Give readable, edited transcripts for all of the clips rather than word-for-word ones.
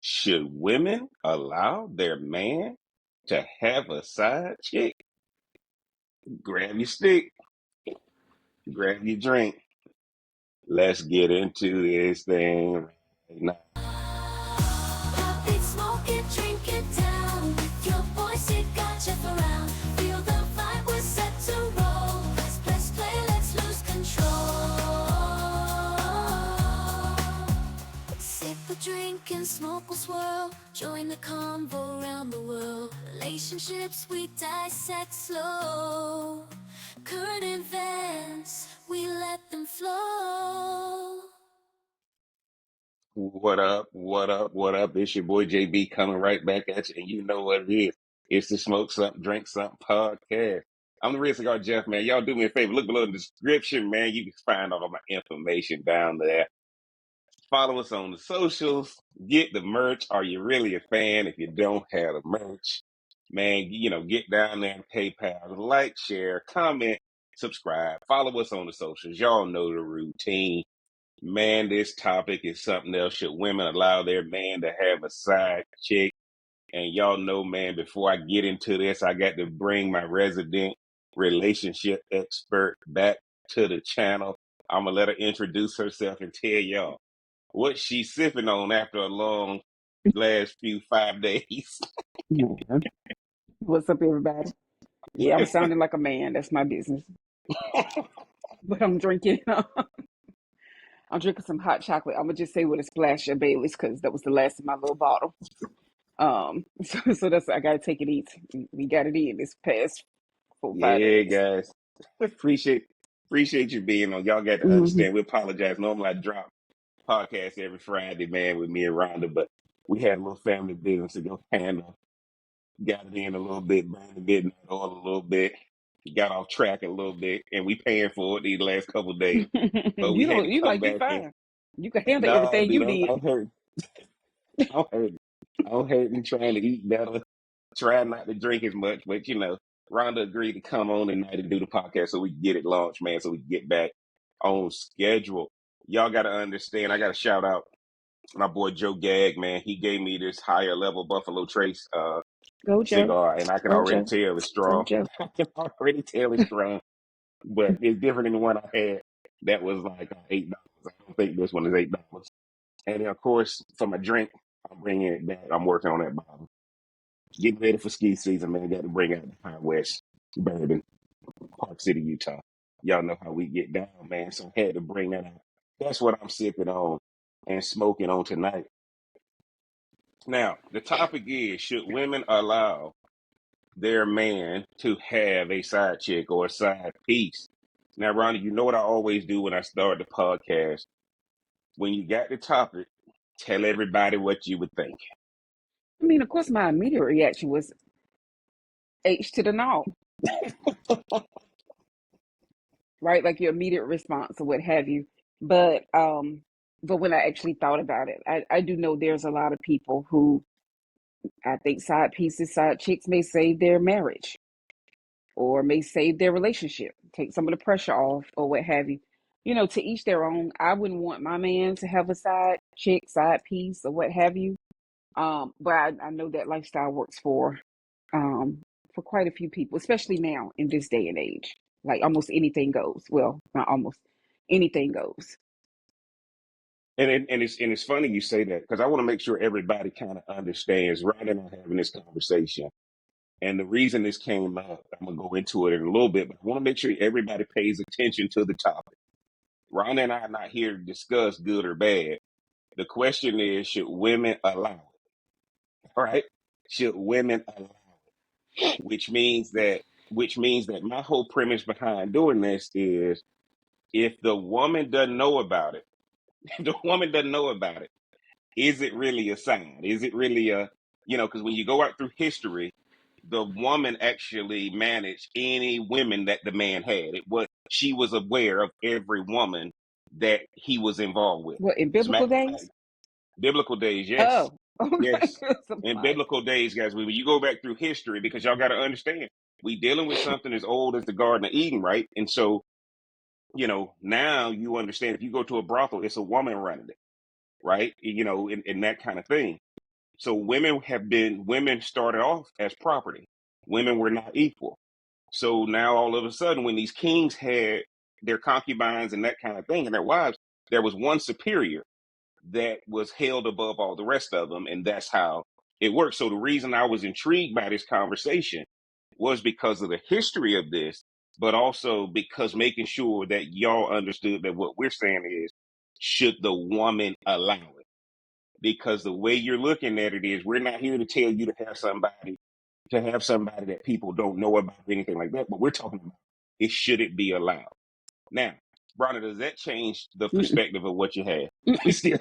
Should women allow their man to have a side chick? Grab your stick, grab your drink. Let's get into this thing right now. Pop it, smoke it, drink it down. With your voice, it got Jeff around. Feel the vibe, we're set to roll. Press play, let's lose control. Sip a drink and smoke will swirl. Join the convo around the world. Relationships we dissect slow. Current events, we let them flow. What up? What up? What up? It's your boy JB coming right back at you, and you know what it is. It's the Smoke Something, Drink Something podcast. I'm the Real Cigar Jeff, man. Y'all do me a favor. Look below the description, man. You can find all of my information down there. Follow us on the socials. Get the merch. Are you really a fan? If you don't have the merch, man, get down there and PayPal. Like, share, comment, subscribe. Follow us on the socials. Y'all know the routine. Man, this topic is something else. Should women allow their man to have a side chick? And y'all know, man, before I get into this, I got to bring my resident relationship expert back to the channel. I'm going to let her introduce herself and tell y'all what she's sipping on after a long last few 5 days. Man. What's up, everybody? Yeah, I'm sounding like a man. That's my business. But I'm drinking. I'm drinking some hot chocolate. I'm gonna just say with a splash of Bailey's because that was the last of my little bottle. So that's I gotta take it easy. We got it in this past 4 5 Yeah, days. guys. Appreciate you being on. Y'all got to Hmm. understand. We apologize. Normally I drop podcast every Friday, man, with me and Rhonda, but we had a little family business to go handle. Got it in a little bit, burned the midnight oil a little bit, got off track a little bit, and we paying for it these last couple of days. So we You had don't. to You come might be back in. fine. You can handle No, everything dude, you did. I'm hurt. I'm hurt. I'm hurting trying to eat better, trying not to drink as much, but Rhonda agreed to come on tonight and do the podcast so we can get it launched, man, so we can get back on schedule. Y'all got to understand, I got to shout out my boy Joe Gag, man. He gave me this higher level Buffalo Trace Go Joe. cigar, and I can Go already Joe. tell it's Go strong. Joe. I can already tell it's strong, but it's different than the one I had. That was like $8. I don't think this one is $8. And then, of course, for my drink, I'm bringing it back. I'm working on that bottle. Getting ready for ski season, man. Got to bring out the High West bourbon, Park City, Utah. Y'all know how we get down, man. So I had to bring that out. That's what I'm sipping on and smoking on tonight. Now, the topic is, should women allow their man to have a side chick or a side piece? Now, Ronnie, you know what I always do when I start the podcast? When you got the topic, tell everybody what you would think. I mean, of course, my immediate reaction was H to the no, right? Like your immediate response or what have you. But when I actually thought about it, I do know there's a lot of people who I think side pieces, side chicks may save their marriage or may save their relationship, take some of the pressure off or what have you. To each their own. I wouldn't want my man to have a side chick, side piece, or what have you. But I know that lifestyle works for quite a few people, especially now in this day and age. Like almost anything goes. Well, not almost anything goes. And it's funny you say that because I want to make sure everybody kind of understands. Ryan and I are having this conversation, and the reason this came up, I'm gonna go into it in a little bit, but I want to make sure everybody pays attention to the topic. Ryan and I are not here to discuss good or bad. The question is, should women allow it? All right? Should women allow it? Which means that my whole premise behind doing this is if the woman doesn't know about it, if the woman doesn't know about it, is it really a sign? Is it really because when you go out through history, the woman actually managed any women that the man had. She was aware of every woman that he was involved with. What, in As a biblical matter of fact, days? biblical days, yes. Oh, okay. Yes. 'Cause I'm In like, biblical days, guys, when you go back through history, because y'all got to understand, we dealing with something as old as the Garden of Eden, right? And so, now you understand if you go to a brothel, it's a woman running it, right? And that kind of thing. So women started off as property. Women were not equal. So now all of a sudden, when these kings had their concubines and that kind of thing and their wives, there was one superior that was held above all the rest of them. And that's how it works. So the reason I was intrigued by this conversation was because of the history of this, but also because making sure that y'all understood that what we're saying is, should the woman allow it? Because the way you're looking at it is, we're not here to tell you to have somebody that people don't know about or anything like that, but we're talking about, it should it be allowed. Now, Bronner, does that change the Mm-mm. perspective of what you had? We still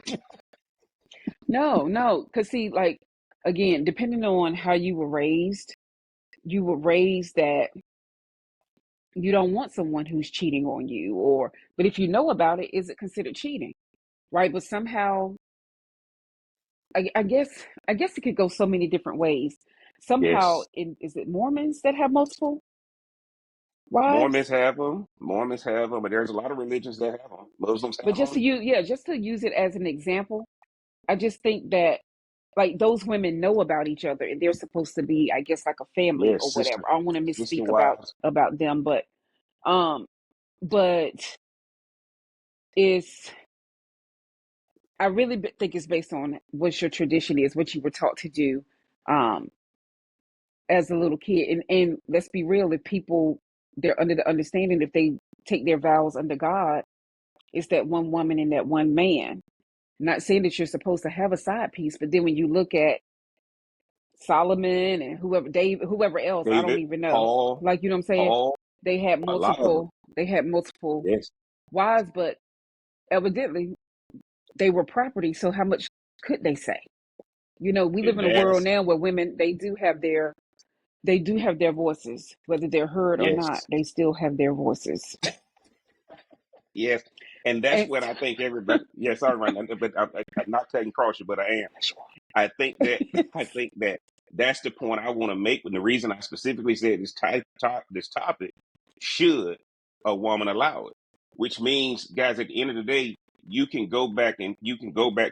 No, no, because see, like again, depending on how you were raised that you don't want someone who's cheating on you, or but if you know about it, is it considered cheating? Right? But somehow, I guess it could go so many different ways. Somehow, yes. is it Mormons that have multiple wives? Mormons have them, but there's a lot of religions that have them. Muslims But have them. just to use it as an example, I just think that like those women know about each other and they're supposed to be, I guess, like a family or Yes, whatever. I don't want to sister misspeak wives. about them, um, but it's I really think it's based on what your tradition is, what you were taught to do, um, as a little kid. And let's be real, if people they're under the understanding if they take their vows under God, it's that one woman and that one man. Not saying that you're supposed to have a side piece, but then when you look at Solomon and whoever David, whoever else, I don't David, even know. Paul, Like you know what I'm saying? Paul, They had a lot of them. multiple Yes, wives, but evidently they were property. So how much could they say? You know, we live and in a world that's now where women they do have their voices, whether they're heard or not. yes. They still have their voices. Yes, and that's And what I think everybody. Yes, I'm right, but I'm not taking cross you, but I am. I think that I think that that's the point I want to make. And the reason I specifically said this topic, should a woman allow it? Which means, guys, at the end of the day, you can go back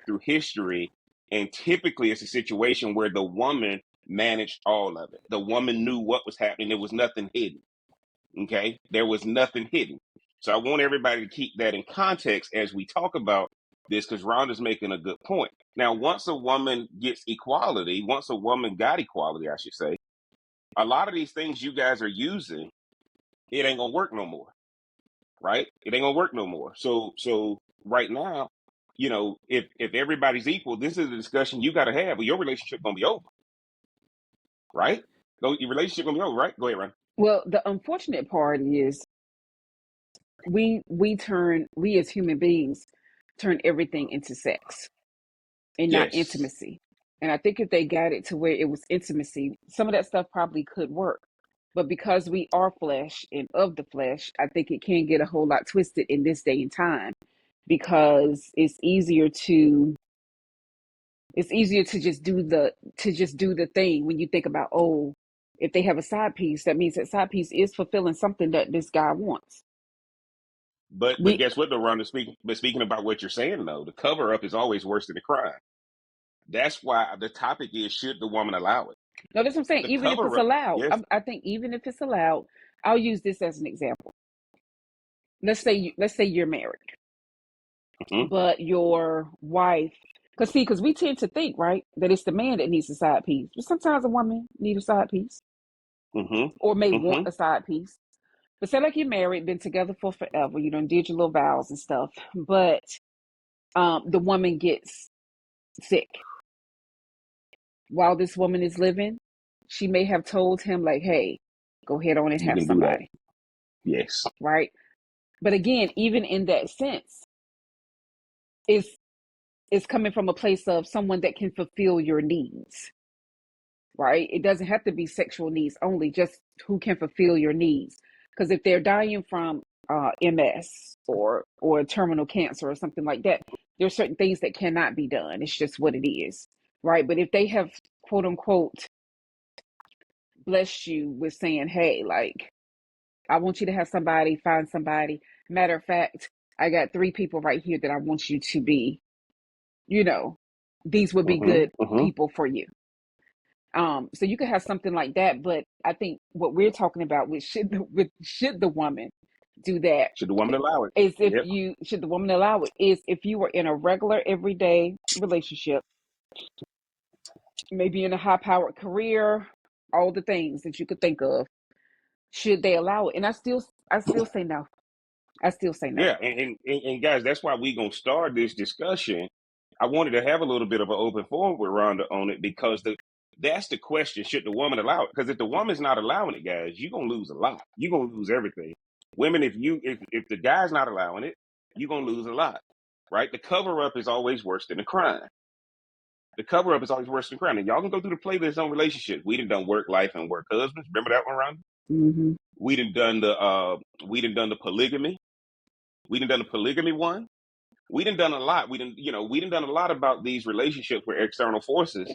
through history, and typically it's a situation where the woman managed all of it. The woman knew what was happening. There was nothing hidden. Okay, there was nothing hidden. So I want everybody to keep that in context as we talk about this, because Rhonda's making a good point. Now, once a woman gets equality, once a woman got equality, I should say, a lot of these things you guys are using, it ain't gonna work no more, right? It ain't gonna work no more. So right now, if everybody's equal, this is a discussion you got to have. Well, your relationship gonna be over, right? Your relationship gonna be over, right? Go ahead, Ron. well, the unfortunate part is we as human beings turn everything into sex and not Yes, intimacy. And I think if they got it to where it was intimacy, some of that stuff probably could work. But because we are flesh and of the flesh, I think it can get a whole lot twisted in this day and time because it's easier to just do the thing when you think about, oh, if they have a side piece, that means that side piece is fulfilling something that this guy wants. but We guess what, though, Rhonda? Speaking about what you're saying, though, the cover up is always worse than the crime. That's why the topic is, should the woman allow it? No, that's what I'm saying. The Even if it's cover up, allowed, yes. I think even if it's allowed, I'll use this as an example. Let's say you're married, Hmm. but your wife, because we tend to think right that it's the man that needs a side piece, but sometimes a woman need a side piece Hmm. or may want Hmm. a side piece. But say like you're married, been together for forever, you done did your little vows and stuff, but the woman gets sick while this woman is living. She may have told him like, "Hey, go ahead on and You have can do that. somebody," Yes. right? But again, even in that sense, is is coming from a place of someone that can fulfill your needs, right? It doesn't have to be sexual needs only, just who can fulfill your needs. Because if they're dying from MS or terminal cancer or something like that, there are certain things that cannot be done. It's just what it is, right? But if they have quote unquote blessed you with saying, "Hey, like I want you to have somebody, find somebody." Matter of fact, I got three people right here that I want you to be, you know, these would be Mm-hmm. good Mm-hmm. people for you. So you could have something like that, but I think what we're talking about with should the woman do that Should the woman allow it? is if Yep. you should the woman allow it is if you were in a regular everyday relationship, maybe in a high powered career, all the things that you could think of, should they allow it? And I still say no. I still say no. Yeah, and guys, that's why we gonna start this discussion. I wanted to have a little bit of an open forum with Rhonda on it because that's the question: should the woman allow it? Because if the woman's not allowing it, guys, you're gonna lose a lot. You're gonna lose everything. Women, if the guy's not allowing it, you're gonna lose a lot, right? The cover up is always worse than the crime. The cover up is always worse than crime. And y'all can go through the playlist on relationships. We done work life and work husbands. Remember that one, Rhonda? Mm-hmm. We done the polygamy. We done the polygamy one. We done a lot. We done a lot about these relationships where external forces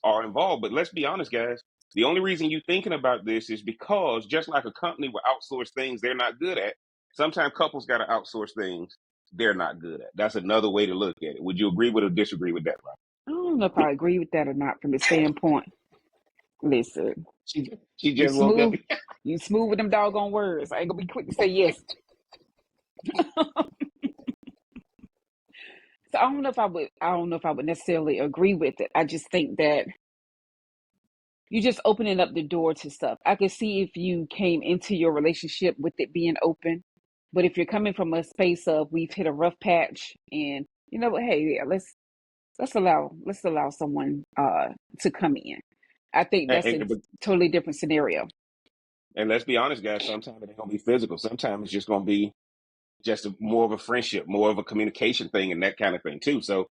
are involved. But let's be honest, guys. The only reason you thinking about this is because just like a company will outsource things they're not good at, sometimes couples got to outsource things they're not good at. That's another way to look at it. Would you agree with or disagree with that, Rob? I don't know if I agree with that or not from the standpoint. Listen, She you just woke up. smooth, you smooth with them doggone words. I ain't gonna be quick to say yes. So I don't know if I would. I don't know if I would necessarily agree with it. I just think that you're just opening up the door to stuff. I could see if you came into your relationship with it being open, but if you're coming from a space of we've hit a rough patch, and you know what, hey, yeah, let's allow someone to come in. I think And, that's a and, but- totally different scenario. and let's be honest, guys. Sometimes it ain't gonna be physical. Sometimes it's just gonna be just more of a friendship, more of a communication thing, and that kind of thing too. So,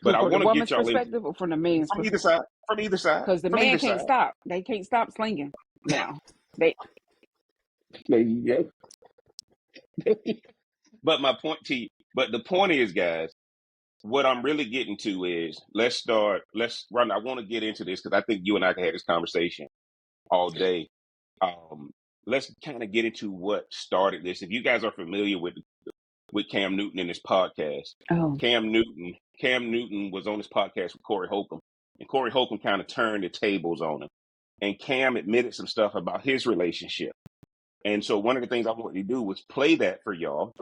but Who, I from the want to get woman's y'all in perspective or from the man's from either perspective? side, from either side, Because the from man either can't side. stop. They can't stop slinging now. They There you go. But my point to you, but the point is, guys, what I'm really getting to is let's run. I want to get into this because I think you and I can have this conversation all day. Um, let's kind of get into what started this. If you guys are familiar with Cam Newton and his podcast, oh Cam Newton was on his podcast with Corey Holcomb, and Corey Holcomb kind of turned the tables on him. And Cam admitted some stuff about his relationship. And so one of the things I wanted to do was play that for y'all.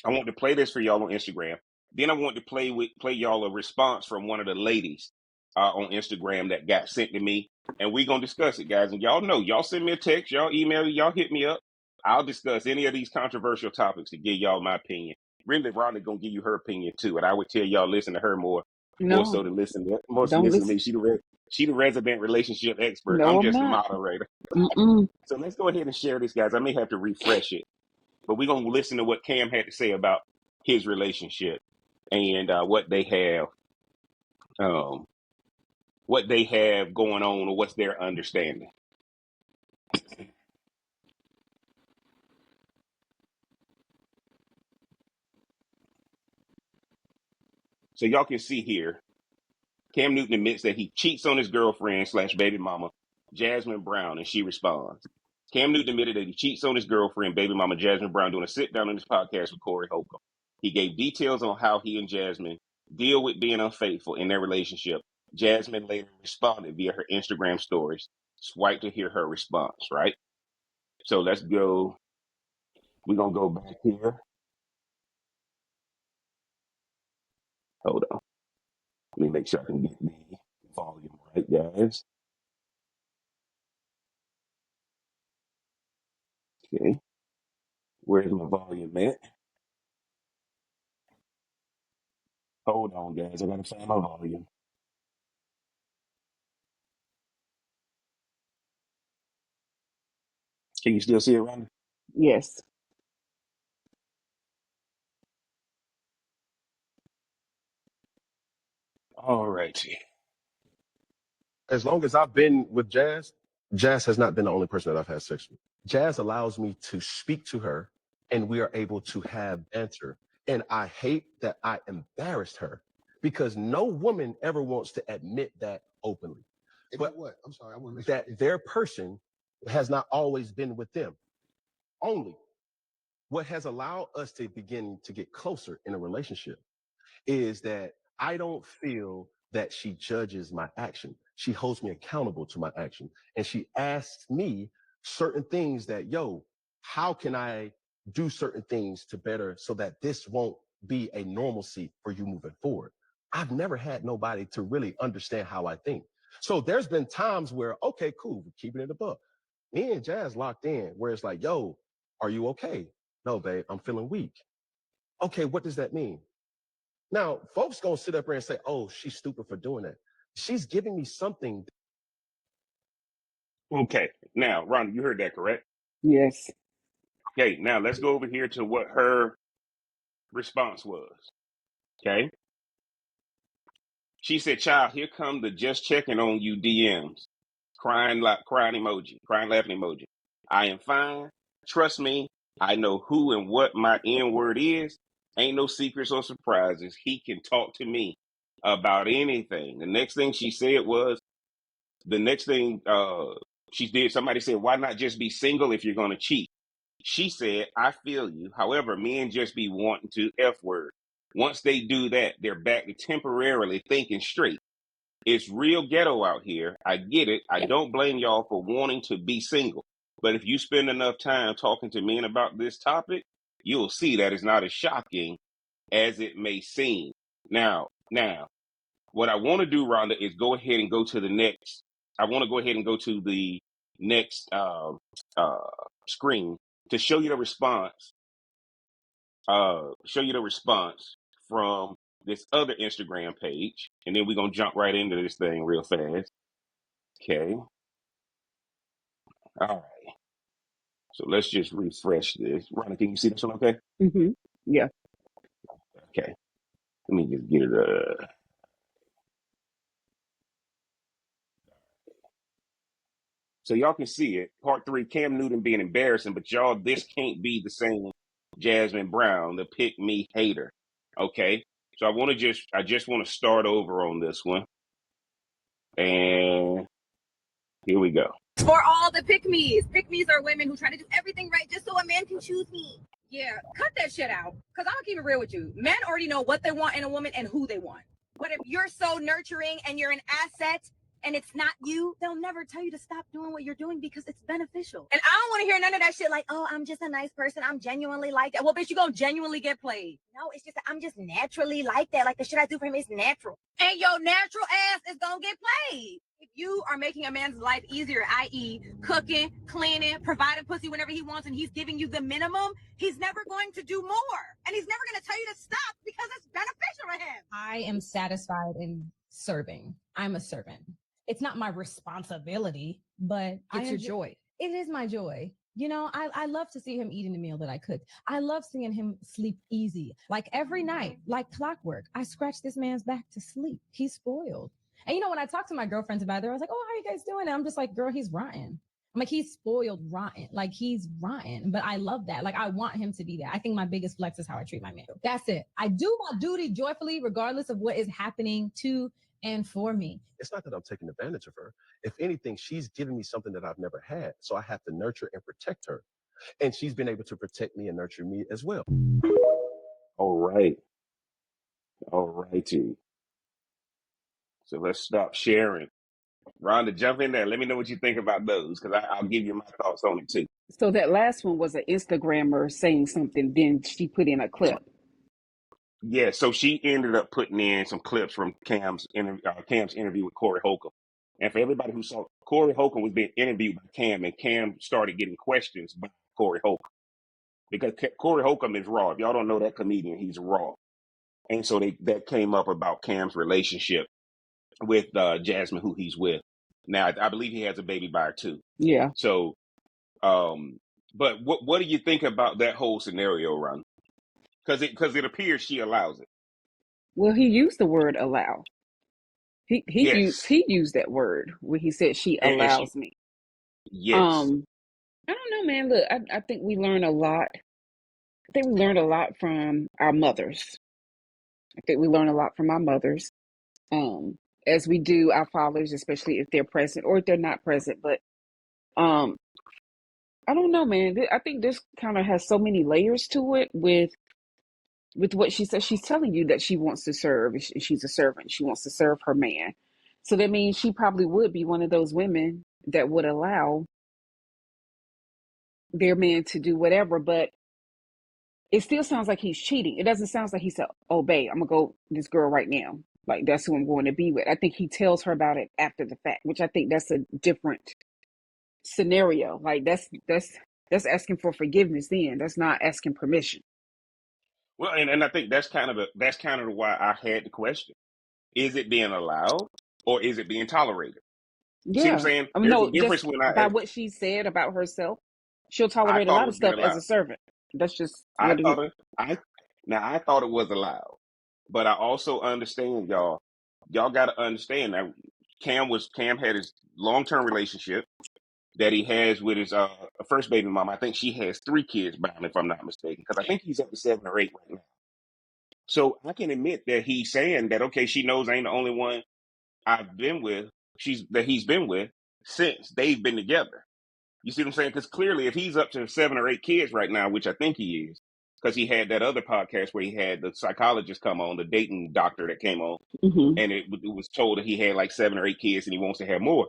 I want to play this for y'all on Instagram. Then I want to play y'all a response from one of the ladies on Instagram that got sent to me, and we're gonna discuss it, guys. And y'all know, y'all send me a text, y'all email, y'all hit me up. I'll discuss any of these controversial topics to give y'all my opinion. Really, Rhonda gonna give you her opinion too, and I would tell y'all listen to her more no, so than listen to more so don't listen to listen. me. She the resident relationship expert. No, I'm I'm just the not. moderator. Mm-mm. So let's go ahead and share this, guys. I may have to refresh it, but we're gonna listen to what Cam had to say about his relationship and um, what they have going on, or what's their understanding. So y'all can see here, Cam Newton admits that he cheats on his girlfriend slash baby mama, Jasmine Brown, and she responds. Cam Newton admitted that he cheats on his girlfriend, baby mama Jasmine Brown, during a sit down on his podcast with Corey Holcomb. He gave details on how he and Jasmine deal with being unfaithful in their relationship. Jasmine later responded via her Instagram stories. Swipe to hear her response, right? So let's go. We're going to go back here. Hold on. Let me make sure I can get the volume right, guys. Okay. Where's my volume at? Hold on, guys. I gotta find my volume. Can you still see it, Randy? Yes. All right. As long as I've been with Jazz, Jazz has not been the only person that I've had sex with. Jazz allows me to speak to her and we are able to have banter. And I hate that I embarrassed her because no woman ever wants to admit that openly. But what? I'm sorry, I want to make that their person has not always been with them. Only what has allowed us to begin to get closer in a relationship is that I don't feel that she judges my action. She holds me accountable to my action. And she asks me certain things that, yo, how can I do certain things to better so that this won't be a normalcy for you moving forward? I've never had nobody to really understand how I think. So there's been times where, okay, cool, we're keeping it a book. Me and Jazz locked in where it's like, yo, are you okay? No, babe, I'm feeling weak. Okay, what does that mean? Now, folks gonna sit up there and say, oh, she's stupid for doing that. She's giving me something. Okay. Now, Ron, you heard that correct? Yes. Okay. Now let's go over here to what her response was. Okay. She said, "Child, here come the just checking on you DMs, crying like crying emoji, crying laughing emoji. I am fine. Trust me. I know who and what my N word is. Ain't no secrets or surprises. He can talk to me about anything." The next thing she said was, the next thing she did, somebody said, "Why not just be single if you're going to cheat?" She said, "I feel you. However, men just be wanting to F word. Once they do that, they're back to temporarily thinking straight. It's real ghetto out here. I get it. I don't blame y'all for wanting to be single. But if you spend enough time talking to men about this topic, you'll see that it's not as shocking as it may seem." Now, what I want to do, Rhonda, is go ahead and go to the next. I want to go ahead and go to the next uh, screen to show you the response. Show you the response from this other Instagram page, and then we're gonna jump right into this thing real fast. Okay. All right. So let's just refresh this. Rhonda, can you see this one? Okay. Mm-hmm. Yeah. Okay. Let me just get it. So y'all can see it. Part three, Cam Newton being embarrassing, but y'all, this can't be the same Jasmine Brown, the pick me hater. Okay. So I just want to start over on this one. And here we go. For all the pick-me's. Pick-me's are women who try to do everything right just so a man can choose me. Yeah, cut that shit out. Because I'm going to keep it real with you. Men already know what they want in a woman and who they want. But if you're so nurturing and you're an asset and it's not you, they'll never tell you to stop doing what you're doing because it's beneficial. And I don't want to hear none of that shit like, oh, I'm just a nice person. I'm genuinely like that. Well, bitch, you going to genuinely get played. No, it's just that I'm just naturally like that. Like the shit I do for him is natural. And your natural ass is going to get played. If you are making a man's life easier, i.e., cooking, cleaning, providing pussy whenever he wants, and he's giving you the minimum, he's never going to do more. And he's never going to tell you to stop because it's beneficial to him. I am satisfied in serving. I'm a servant. It's not my responsibility, but It's your joy. It is my joy. You know, I love to see him eating the meal that I cooked. I love seeing him sleep easy. Like every night, like clockwork, I scratch this man's back to sleep. He's spoiled. And you know, when I talk to my girlfriends about it, I was like, oh, how are you guys doing? And I'm just like, girl, he's rotten. I'm like, he's spoiled rotten. Like he's rotten. But I love that. Like I want him to be that. I think my biggest flex is how I treat my man. That's it. I do my duty joyfully, regardless of what is happening to and for me. It's not that I'm taking advantage of her. If anything, she's giving me something that I've never had. So I have to nurture and protect her. And she's been able to protect me and nurture me as well. All right. All righty. So let's stop sharing. Rhonda, jump in there. Let me know what you think about those, because I'll give you my thoughts on it too. So that last one was an Instagrammer saying something, then she put in a clip. Yeah, so she ended up putting in some clips from Cam's interview with Corey Holcomb. And for everybody who saw, Corey Holcomb was being interviewed by Cam, and Cam started getting questions by Corey Holcomb because Corey Holcomb is raw. If y'all don't know that comedian, he's raw. And so that came up about Cam's relationship with Jasmine, who he's with. Now, I believe he has a baby by her too. Yeah. So, but what do you think about that whole scenario, Ron? Because it appears she allows it. Well, he used the word allow. Yes, He used that word when he said she and she allows me. yes. I don't know, man. Look, I think we learn a lot. I think we learn a lot from our mothers. I think we learn a lot from our mothers, as we do our fathers, especially if they're present or if they're not present. But um, I don't know, man. I think this kind of has so many layers to it with with what she says. She's telling you that she wants to serve. She's a servant. She wants to serve her man. So that means she probably would be one of those women that would allow their man to do whatever, but it still sounds like he's cheating. It doesn't sound like he said, "Oh, babe, I'm gonna go this girl right now. Like that's who I'm going to be with." I think he tells her about it after the fact, which I think that's a different scenario. Like that's asking for forgiveness. Then that's not asking permission. Well, and I think that's kind of why I had the question: is it being allowed or is it being tolerated? See what I'm Yeah, saying? I mean, There's a no, just difference when I by ask, what she said about herself, she'll I tolerate a thought it lot of was being stuff as allowed. a servant. That's just I what it is. thought it I Now I thought it was allowed, but I also understand y'all. Y'all got to understand that Cam had his long term relationship that he has with his first baby mama. I think she has 3 kids by him, if I'm not mistaken, because I think he's up to 7 or 8 right now. So I can admit that he's saying that okay, she knows I ain't the only one I've been with. He's been with since they've been together. You see what I'm saying? Because clearly, if he's up to 7 or 8 kids right now, which I think he is, because he had that other podcast where he had the psychologist come on, the dating doctor that came on, Hmm. and it was told that he had like 7 or 8 kids and he wants to have more.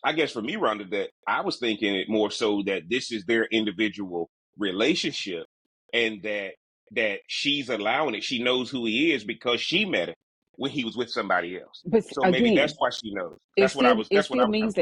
I guess for me, Rhonda, that I was thinking it more so that this is their individual relationship, and that she's allowing it. She knows who he is because she met him when he was with somebody else. But So maybe that's again, why she knows. it still it That's what still I was means trying to.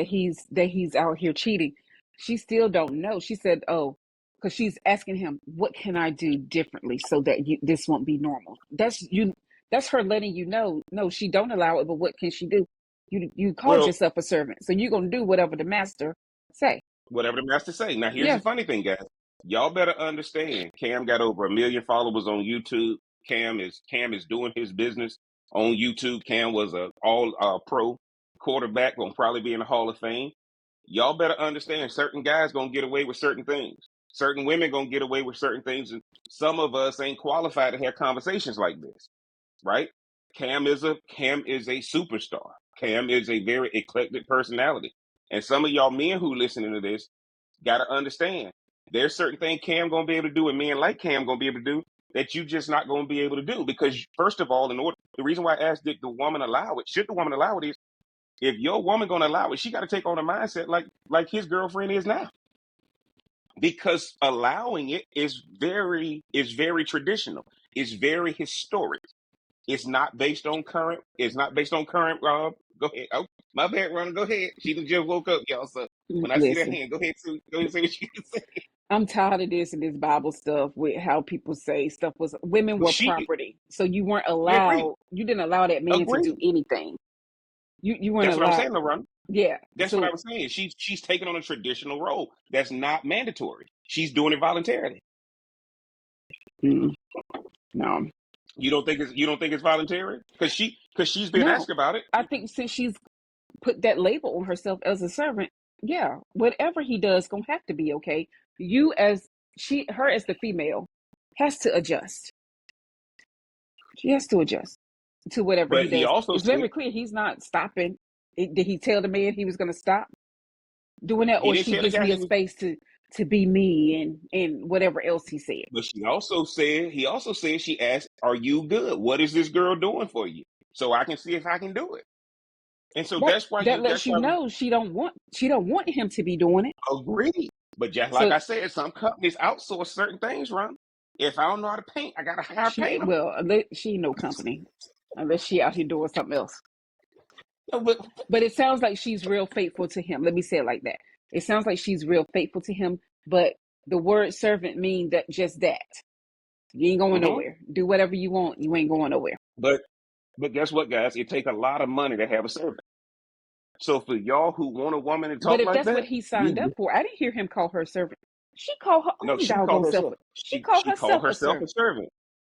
that he's out here cheating. She still don't know. She said, "Oh," because she's asking him, "What can I do differently so that this won't be normal?" That's you. That's her letting you know. No, she don't allow it. But what can she do? You called Well, yourself a servant, so you're gonna do whatever the master say. whatever the master say. Now, here's Yeah. the funny thing, guys. Y'all better understand. Cam got over 1 million followers on YouTube. Cam is doing his business on YouTube. Cam was a all pro quarterback, gonna probably be in the Hall of Fame. Y'all better understand. Certain guys gonna get away with certain things. Certain women gonna get away with certain things, and some of us ain't qualified to have conversations like this, right? Cam is a superstar. Cam is a very eclectic personality. And some of y'all men who listening to this gotta understand there's certain things Cam gonna be able to do and men like Cam gonna be able to do that you just not gonna be able to do. Because first of all, the reason why I asked did the woman allow it, should the woman allow it is if your woman gonna allow it, she gotta take on a mindset like his girlfriend is now. Because allowing it is very traditional. It's very historic. It's not based on current. Go ahead. Oh, my bad, Ron. Go ahead. She done just woke up, y'all. So when I see that Listen, hand, go ahead. Go ahead and say what you can say. I'm tired of this and this Bible stuff with how people say stuff was women Well, were property. So you weren't we agree. allowed. You didn't allow that man to do Agreed. anything. You weren't That's what I'm allowed. saying, though, Ron. Yeah. That's what I So was saying. She's taking on a traditional role that's not mandatory. She's doing it voluntarily. mm, no, You don't think it's voluntary? Because she's been no. asked about it. I think since she's put that label on herself as a servant, yeah, whatever he does gonna have to be okay. You as her as the female has to adjust. She has to adjust to whatever he But he does. also It's said very clear he's not stopping. Did he tell the man he was going to stop doing that, he or didn't she tell the gives guy me he a was. space to be me and whatever else he said? But he also said she asked, "Are you good? What is this girl doing for you? So I can see if I can do it." And so That that that's lets you why we know she don't want him to be doing it. agree. But just like So I said, some companies outsource certain things, Ron. If I don't know how to paint, I gotta hire a she painter. well she ain't no company unless she out here doing something else. No, but But it sounds like she's real faithful to him. Let me say it like that. It sounds like she's real faithful to him. But the word servant mean that just that. You ain't going mhm. nowhere. Do whatever you want. You ain't going nowhere. but but guess what, guys? It take a lot of money to have a servant. So for y'all who want a woman to But talk if like that's what that, he signed up you for, I didn't hear him call her servant. She called her no, own she called doggone self. herself. She called She called herself a herself a servant. servant.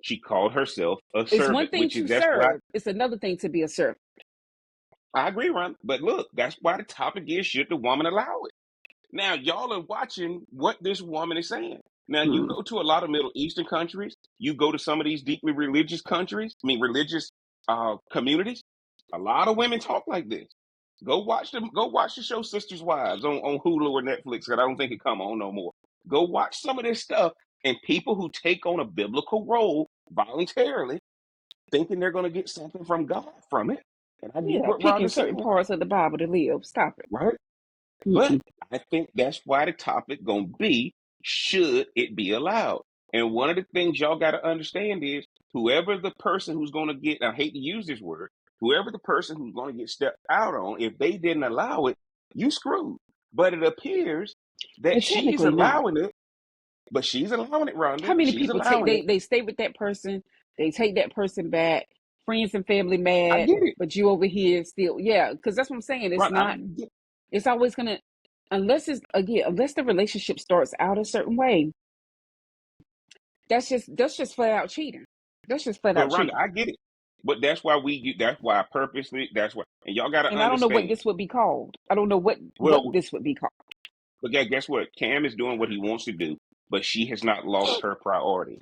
She called herself a It's one servant, thing which is to that's why serve. It's another thing to be a servant. I agree, Ron. But look, that's why the topic is: should the woman allow it? Now, y'all are watching what this woman is saying. Now, you Hmm. go to a lot of Middle Eastern countries, you go to some of these deeply religious countries, religious communities. A lot of women talk like this. Go watch them. Go watch the show Sisters Wives on Hulu or Netflix. Cause I don't think it come on no more. Go watch some of this stuff. And people who take on a biblical role voluntarily, thinking they're going to get something from God from it. And I get Yeah, what picking Rhonda's certain saying, parts of the Bible to live. Stop it. right? But Mm-mm. I think that's why the topic going to be, should it be allowed? And one of the things y'all got to understand is whoever the person who's going to get, I hate to use this word, whoever the person who's going to get stepped out on, if they didn't allow it, you screwed. But it appears that Well, she's technically not. allowing it, but she's allowing it, How Rhonda. many She's people take allowing it. they stay with that person, they take that person back, friends and family I mad, get it. but you over here still, yeah, because that's what I'm saying. It's Right. I not, get it's always gonna, unless it's again, unless the relationship starts out a certain way, that's just flat out cheating. That's just flat But out Rhonda, cheating. I get it. But that's why I purposely, that's why, and y'all got to And I don't know what understand. this would be called. I don't know what Well, this would be called. but guess what? Cam is doing what he wants to do, but she has not lost her priority.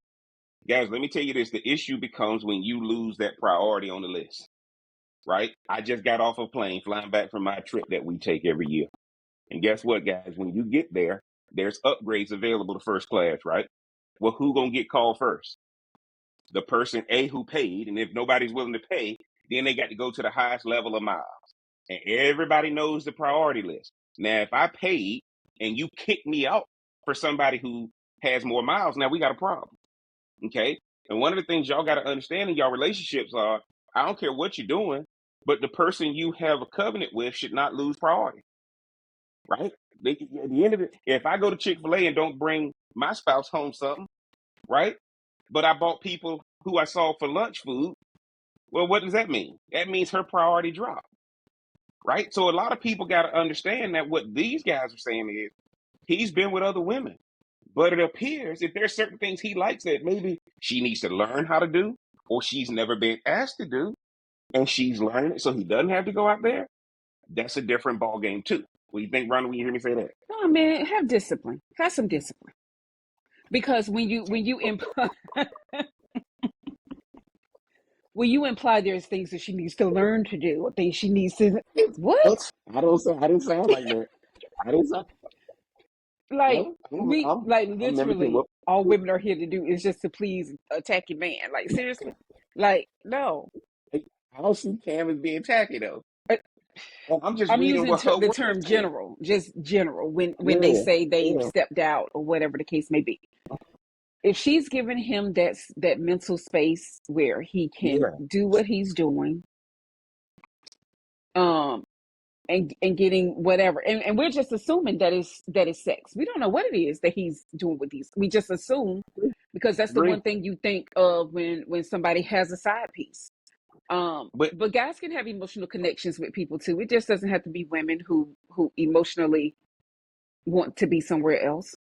Guys, let me tell you this. The issue becomes when you lose that priority on the list, right? I just got off a plane flying back from my trip that we take every year. And guess what, guys? When you get there, there's upgrades available to first class, right? Well, who gonna get called first? The person A who paid, and if nobody's willing to pay, then they got to go to the highest level of miles. And everybody knows the priority list. Now, if I paid and you kick me out for somebody who has more miles, now we got a problem. Okay. And one of the things y'all got to understand in y'all relationships are, I don't care what you're doing, but the person you have a covenant with should not lose priority, right? At the end of it, if I go to Chick-fil-A and don't bring my spouse home something, right? But I bought people who I saw for lunch food, well, what does that mean? That means her priority dropped, right? So a lot of people got to understand that what these guys are saying is he's been with other women, but it appears if there's certain things he likes that maybe she needs to learn how to do, or she's never been asked to do, and she's learning it, so he doesn't have to go out there. That's a different ball game too. What do you think, Ronald, when you hear me say that? Oh man, have discipline. Have some discipline. Because when you imply when you imply there's things that she needs to learn to do, or things she needs to what? I didn't sound like that. I didn't sound. Like No, like I'm mimicking literally what. all women are here to do is just to please a tacky man. Like seriously. Like no. I don't see Cam as being tacky though. Uh, And I'm just I'm reading using what her the words term say. general, just general when they Yeah, say they've yeah, stepped out or whatever the case may be. If she's giving him that mental space where he can yeah. do what he's doing, um, and getting whatever, and we're just assuming that is sex. We don't know what it is that he's doing with these. We just assume because that's the Agree. one thing you think of when somebody has a side piece. But But guys can have emotional connections with people too. It just doesn't have to be women who emotionally want to be somewhere else.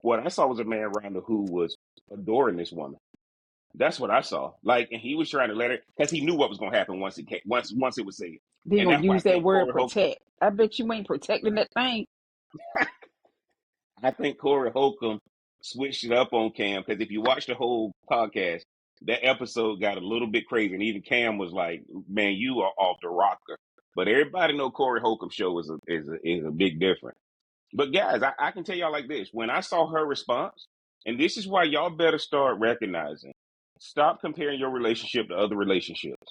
what I saw was a man around who was adoring this woman. That's what I saw. Like, and he was trying to let her because he knew what was going to happen once it came, once it was said. They're And gonna that's why use that word protect. I bet you ain't protecting that thing. I think Corey Holcomb switched it up on Cam because if you watch the whole podcast, that episode got a little bit crazy, and even Cam was like, "Man, you are off the rocker." But everybody know Corey Holcomb's show is a big difference. But guys, I can tell y'all like this: when I saw her response, and this is why y'all better start recognizing, stop comparing your relationship to other relationships.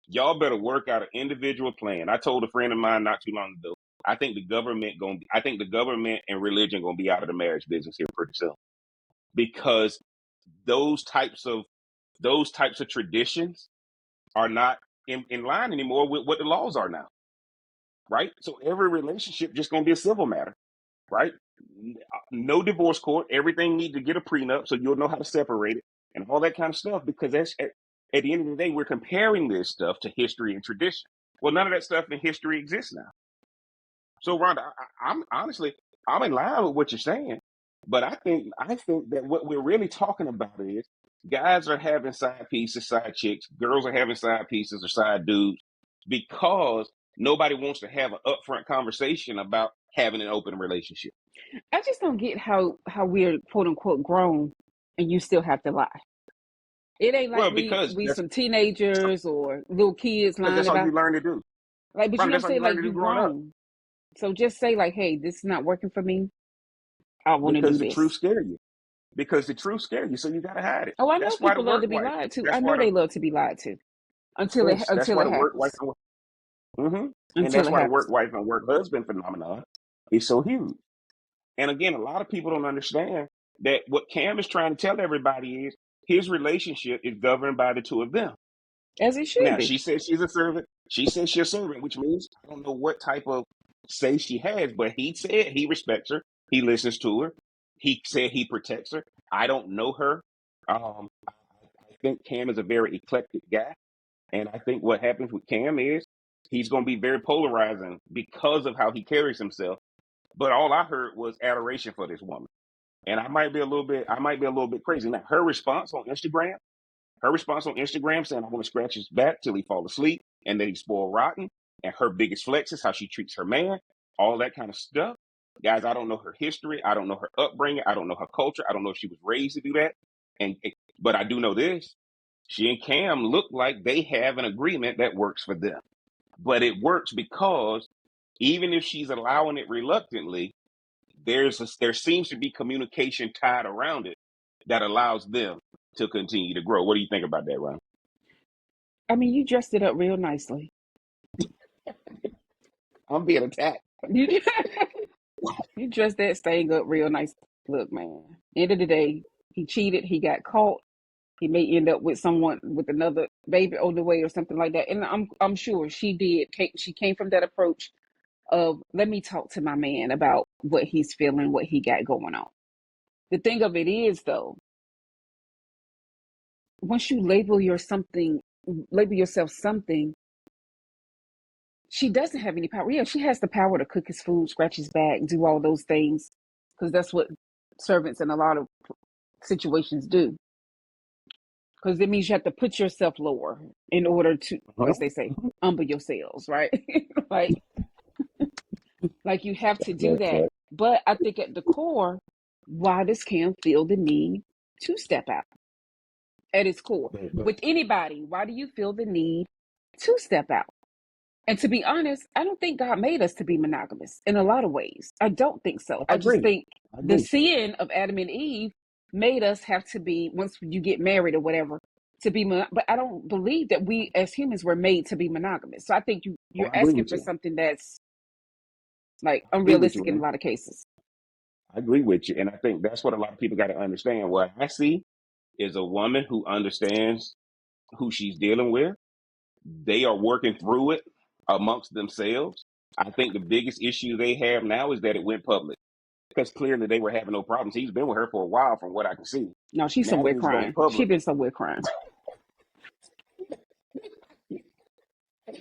Y'all better work out an individual plan. I told a friend of mine not too long ago. I think the government and religion gonna be out of the marriage business here pretty soon because those types of those types of traditions are not in line anymore with what the laws are now, right? So every relationship just gonna be a civil matter, right? No divorce court. Everything need to get a prenup so you'll know how to separate it and all that kind of stuff because that's at the end of the day we're comparing this stuff to history and tradition. Well, none of that stuff in history exists now. So, Rhonda, I'm honestly, I'm in line with what you're saying, but I think that what we're really talking about is guys are having side pieces, side chicks, girls are having side pieces or side dudes because nobody wants to have an upfront conversation about having an open relationship. I just don't get how we're quote unquote grown and you still have to lie. It ain't like Well, we some teenagers or little kids because lying that's all about you learn to do. like, but you Rhonda, know what I'm that's all you saying? learn Like to do you growing up grown. So just say like, hey, this is not working for me. I want to because do the truth this. scare you. because the truth scares you, so you gotta hide it. Oh, I know That's why the people love work to be wife. lied to. I That's know why the they love to be lied to yes. That's until why it the work wife happens. mm-hmm. And Until that's it why the happens. work wife and work husband phenomenon is so huge. And again, a lot of people don't understand that what Cam is trying to tell everybody is his relationship is governed by the two of them. As it should Now, be. she says she's a servant. She says she's a servant, which means I don't know what type of say she has, but he said he respects her. He listens to her. He said he protects her. I don't know her. I think Cam is a very eclectic guy. And I think what happens with Cam is he's going to be very polarizing because of how he carries himself. But all I heard was adoration for this woman. And I might be a little bit crazy. Now, her response on Instagram saying, I want to scratch his back till he fall asleep and that he's spoiled rotten. And her biggest flex is how she treats her man, all that kind of stuff. Guys, I don't know her history. I don't know her upbringing. I don't know her culture. I don't know if she was raised to do that. But I do know this. She and Cam look like they have an agreement that works for them. But it works because even if she's allowing it reluctantly, there seems to be communication tied around it that allows them to continue to grow. What do you think about that, Ron? I mean, you dressed it up real nicely. I'm being attacked. You you dressed that thing up real nice. Look, man. End of the day, he cheated. He got caught. He may end up with someone with another baby on the way or something like that. And I'm sure she did. She came from that approach of let me talk to my man about what he's feeling, what he got going on. The thing of it is though, once you label yourself something, she doesn't have any power. Yeah, she has the power to cook his food, scratch his back, do all those things, because that's what servants in a lot of situations do. Because it means you have to put yourself lower in order to, Uh-huh. as they say, humble yourselves, right? like, like you have to do That's that. right. But I think at the core, why does Kim feel the need to step out? At its core, But with anybody, why do you feel the need to step out? And to be honest, I don't think God made us to be monogamous in a lot of ways. I don't think so. I I just agree. think I the agree. sin of Adam and Eve made us have to be, once you get married or whatever, to be, but I don't believe that we as humans were made to be monogamous. So I think Oh, you're I agree asking with for you. something that's like I agree with you, unrealistic in a man. lot of cases. I agree with you. And I think that's what a lot of people got to understand. What I see is a woman who understands who she's dealing with. They are working through it amongst themselves. I think the biggest issue they have now is that it went public because clearly they were having no problems. He's been with her for a while, from what I can see. No, she's Now somewhere that it's gone crying. She public, been somewhere crying. I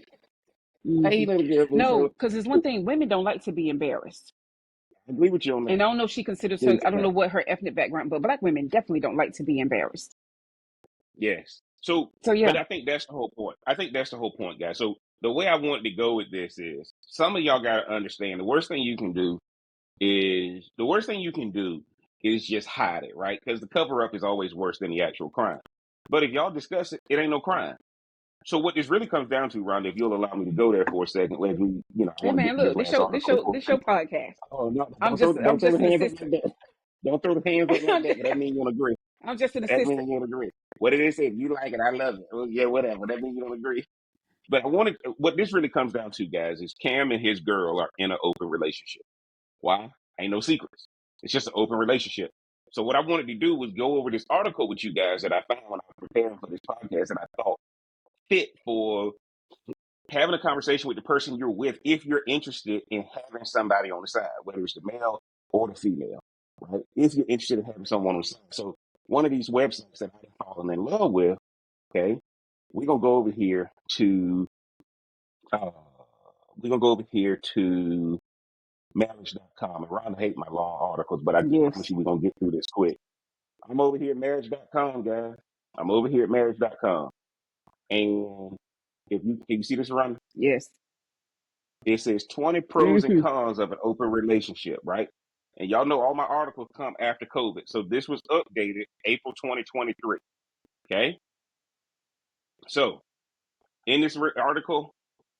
Hmm. ain't gonna give it. No, So because there's one thing, women don't like to be embarrassed. I agree with you on that. And I don't know if she considers her, Agree I with don't know that. what her ethnic background, but black women definitely don't like to be embarrassed. Yes. So, So yeah, but I think that's the whole point. I think that's the whole point, guys. So the way I wanted to go with this is some of y'all got to understand the worst thing you can do is just hide it, right? Because the cover up is always worse than the actual crime. But if y'all discuss it, it ain't no crime. So what this really comes down to, Rhonda, if you'll allow me to go there for a second, as I hey want to get man, to this look, last article. this your podcast. Oh no, I'm just, I'm don't throw just the an hands up assistant. like that. Don't throw the hands up like I'm that. 'Cause that means you don't agree. just an That means assistant. you don't agree. What did they say? If you like it, I love it. Well, yeah, whatever. That means you don't agree. But I wanted what this really comes down to, guys, is Cam and his girl are in an open relationship. Why? Ain't no secrets. It's just an open relationship. So what I wanted to do was go over this article with you guys that I found when I was preparing for this podcast that I thought fit for having a conversation with the person you're with if you're interested in having somebody on the side, whether it's the male or the female, right? If you're interested in having someone on the side. So one of these websites that I've fallen in love with, okay, we're gonna go over here to uh, we're gonna go over here to marriage.com. And Ron hate my long articles, but I promise Yes, you we're gonna get through this quick. I'm over here at marriage.com, guys. I'm over here at marriage.com. And if you can you see this, Ron? yes. It says 20 pros and Hmm. cons of an open relationship, right? And y'all know all my articles come after COVID. So this was updated April 2023. Okay. So in this article,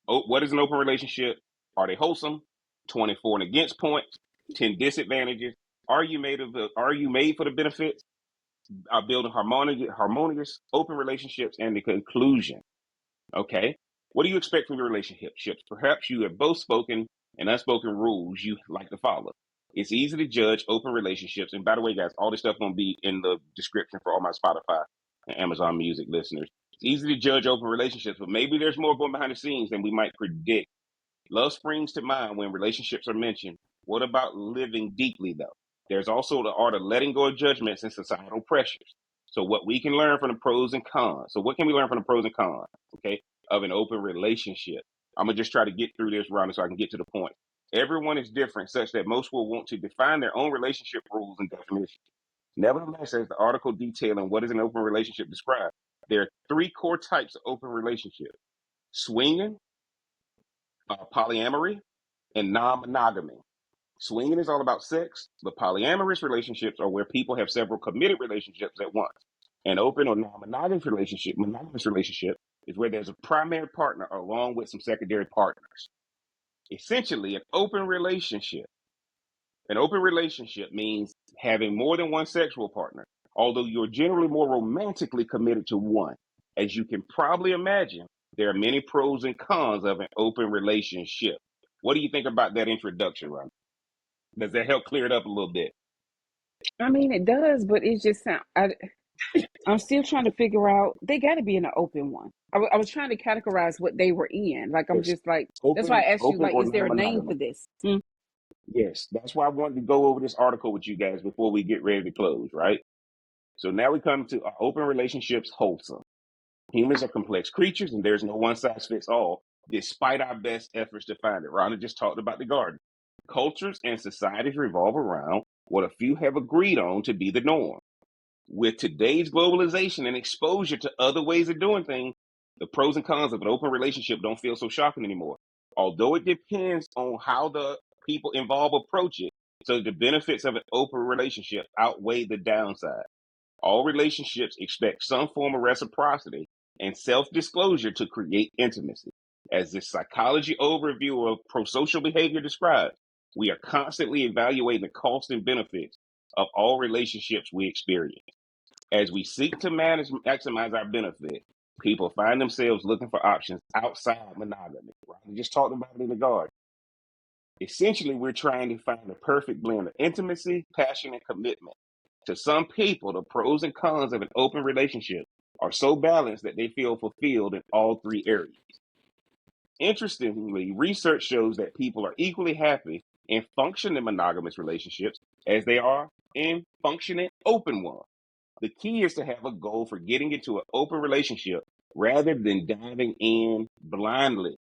what is an open relationship? Are they wholesome? 24 and against points, 10 disadvantages, Are you made for the benefits of building harmonious open relationships? And the conclusion. Okay. What do you expect from your relationships? Perhaps you have both spoken and unspoken rules you like to follow. It's easy to judge open relationships. And by the way, guys, all this stuff going to be in the description for all my Spotify and Amazon Music listeners. It's easy to judge open relationships, but maybe there's more going behind the scenes than we might predict. Love springs to mind when relationships are mentioned. What about living deeply, though? There's also the art of letting go of judgments and societal pressures. So, what we can learn from the pros and cons. So, what can we learn from the pros and cons, okay, of an open relationship? I'm going to just try to get through this round so I can get to the point. Everyone is different, such that most will want to define their own relationship rules and definitions. Nevertheless, as the article detailing what is an open relationship described, there are three core types of open relationships: swinging, polyamory, and non-monogamy. Swinging is all about sex, but polyamorous relationships are where people have several committed relationships at once. An open or monogamous relationship is where there's a primary partner along with some secondary partners. Essentially, an open relationship means having more than one sexual partner, although you're generally more romantically committed to one. As you can probably imagine, there are many pros and cons of an open relationship. What do you think about that introduction, Ron? Does that help clear it up a little bit? I mean, it does, but it just sound. I'm still trying to figure out. They got to be in an open one. I was trying to categorize what they were in. Like I'm Yes. just like. That's why Open, I asked you. open Like, or is there a name for non-monogamous? this? Hmm? Yes, that's why I wanted to go over this article with you guys before we get ready to close, right? So now we come to are open relationships wholesome? Humans are complex creatures, and there's no one size fits all, despite our best efforts to find it. Rhonda just talked about the garden. Cultures and societies revolve around what a few have agreed on to be the norm. With today's globalization and exposure to other ways of doing things, the pros and cons of an open relationship don't feel so shocking anymore. Although it depends on how the people involved approach it, so the benefits of an open relationship outweigh the downside. All relationships expect some form of reciprocity and self disclosure to create intimacy. As the psychology overview of prosocial behavior describes, we are constantly evaluating the costs and benefits of all relationships we experience. As we seek to maximize our benefit, people find themselves looking for options outside monogamy. Right? We just talked about it in the garden. Essentially, we're trying to find the perfect blend of intimacy, passion, and commitment. To some people, the pros and cons of an open relationship are so balanced that they feel fulfilled in all three areas. Interestingly, research shows that people are equally happy in functioning monogamous relationships as they are in functioning open ones. The key is to have a goal for getting into an open relationship rather than diving in blindly.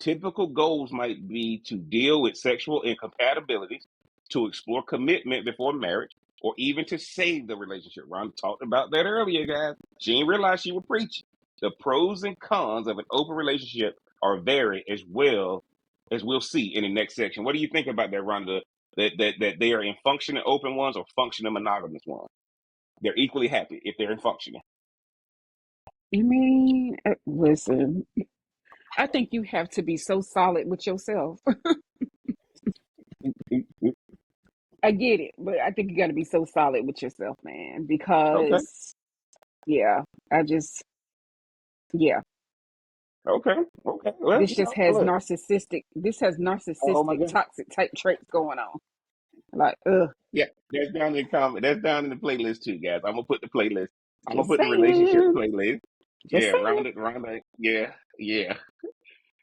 Typical goals might be to deal with sexual incompatibilities, to explore commitment before marriage, or even to save the relationship. Ron talked about that earlier, guys. She didn't realize she was preaching. The pros and cons of an open relationship are varied as well as we'll see in the next section. What do you think about that, Rhonda? That they are in functioning open ones or functioning monogamous ones? They're equally happy if they're in functioning. I mean, listen. I think you have to be so solid with yourself. I get it, but I think you got to be so solid with yourself, man. Okay, Because yeah, I just yeah. okay, okay. Well, This just has look. narcissistic. This has Oh my narcissistic, God. toxic type traits going on. Like, ugh. Yeah, that's down in the comment. That's down in the playlist too, guys. I'm gonna put the playlist. I'm gonna Just put the relationship saying. playlist. Just Yeah, saying. yeah, yeah.